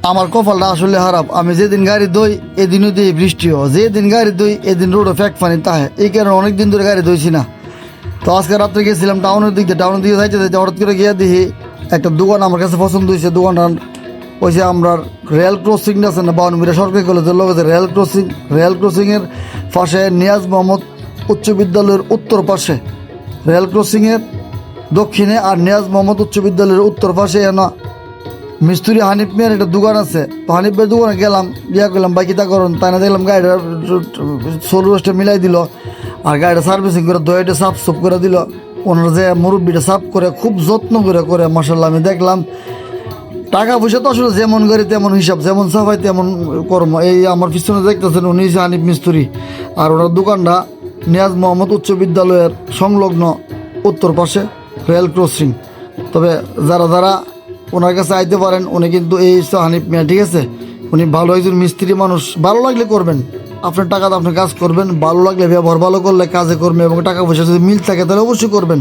আমার কপালটা আসলে খারাপ। আমি যেদিন গাড়ি দই এদিনও দিয়ে বৃষ্টি হয়, যেদিন গাড়ি দই এদিন রোডে ফ্যাক পানি তাহে, এই কারণে অনেকদিন ধরে গাড়ি দইছি না। তো আজকে রাত্রে গেছিলাম টাউনের দিক দিয়ে, টাউনের দিকে যাইতে যাইতে হঠাৎ করে গিয়ে দেখি একটা দোকান আমার কাছে পছন্দ হয়েছে। দোকানটার ওইসে আমরা রেল ক্রসিং আছে না, বাউনবিরা সরকারি কলেজের লোক রেল ক্রসিংয়ের পাশে নিয়াজ মোহাম্মদ উচ্চ বিদ্যালয়ের উত্তর পাশে, রেল ক্রসিংয়ের দক্ষিণে আর নিয়াজ মোহাম্মদ উচ্চ বিদ্যালয়ের উত্তর পাশে না মিস্ত্রি হানিফ মিয়ার একটা দোকান আছে। তো হানিফ ভাইয়ের দোকানে গেলাম, বিয়া করলাম বাকিটা করুন, তাই না দেখলাম গাড়িটা সোল রোস্টে মিলাই দিল আর গাড়িটা সার্ভিসিং করে দইটা সাফ সুফ করে দিল। ওনারা যে মুরব্বিটা সাফ করে খুব যত্ন করে মাসাল্লাহ আমি দেখলাম। টাকা পয়সা তো আসলে যেমন গাড়ি তেমন হিসাব, যেমন সাফাই তেমন কর্ম। এই আমার পিছনে দেখতেছেন উনি হানিফ মিস্ত্রি, আর ওনার দোকানটা নিয়াজ মোহাম্মদ উচ্চ বিদ্যালয়ের সংলগ্ন উত্তর পাশে রেল ক্রসিং। তবে যারা ওনার কাছে আইতে পারেন, উনি কিন্তু এই হানিফ মিয়া, ঠিক আছে, উনি ভালো একজন মিস্ত্রি মানুষ। ভালো লাগলে করবেন, আপনার টাকাতে আপনি কাজ করবেন, ভালো লাগলে ব্যবহার ভালো করলে কাজে করবেন, এবং টাকা পয়সা যদি মিল থাকে তাহলে অবশ্যই করবেন।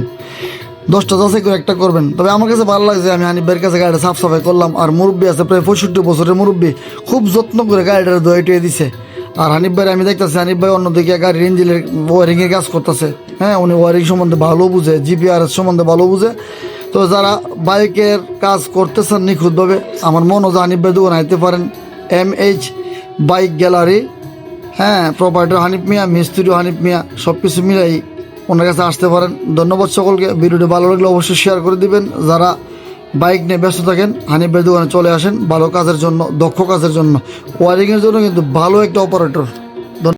10টা যাচাই করে একটা করবেন। তবে আমার কাছে ভালো লাগছে, আমি হানিফ ভাইয়ের কাছে গাড়িটা সাফ সাফাই করলাম। আর মুরব্বী আছে প্রায় 65 বছরের মুরব্বী, খুব যত্ন করে গাড়িটার দই টুয়ে দিছে। আর হানিফ ভাই আমি দেখতেছি হানিফ ভাই অন্যদিকে গাড়ির ইঞ্জিনের ওয়ারিংয়ের কাজ করতেছে। হ্যাঁ, উনি ওয়ারিং সম্বন্ধে ভালো বুঝে, জিপিআরএস সম্বন্ধে ভালো বুঝে। তো যারা বাইকের কাজ করতেছেন নিখুঁতভাবে, আমার মনে হয় হানিফ ভাই দোকানে আইতে পারেন। MH বাইক গ্যালারি, হ্যাঁ, প্রোপাইটার হানিফ মিয়া, মিস্ত্রি হানিফ মিয়া, সব কিছু মিলাই ওনার কাছে আসতে পারেন। ধন্যবাদ সকলকে। ভিডিওটি ভালো লাগলে অবশ্যই শেয়ার করে দিবেন। যারা বাইক নিয়ে ব্যস্ত থাকেন হানিফ ভাই দোকানে চলে আসেন, ভালো কাজের জন্য, দক্ষ কাজের জন্য, ওয়ারিংয়ের জন্য কিন্তু ভালো একটা অপারেটর।